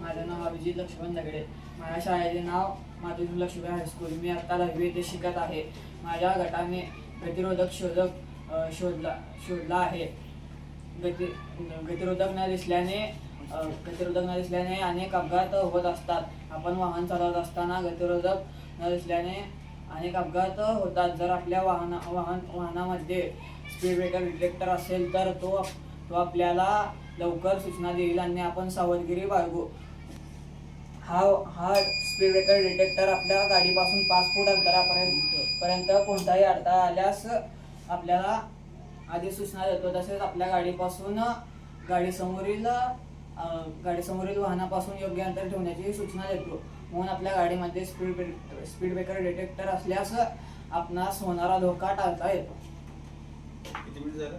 माझं नाव अभिजित लक्ष्मण दगडे. माझ्या शाळेचे नाव मातृश्री लक्ष्मी हायस्कूल. मी आत्ता 10वी येथे शिकत आहे. माझ्या गटाने गतिरोधक शोधला आहे. गतिरोधक न दिसल्याने अनेक अपघात होत असतात. आपण वाहन चालवत असताना गतिरोधक न दिसल्याने अनेक अपघात होतात. जर आपल्या वाहनामध्ये स्पीड ब्रेकर डिटेक्टर असेल तर तो आपल्याला लवकर सूचना देईल आणि आपण सावधगिरी बाळगू. हा स्पीड ब्रेकर डिटेक्टर आपल्या गाडीपासून 5 फूट अंतरापर्यंत कोणताही अडथळा आल्यास आपल्याला आधी सूचना देतो. तसेच आपल्या गाडीसमोरील वाहनापासून योग्य अंतर ठेवण्याची सूचना देतो. म्हणून आपल्या गाडीमध्ये स्पीड ब्रेकर डिटेक्टर असल्यास आपणास होणारा धोका टाळता येतो. किती मिनिट झालं?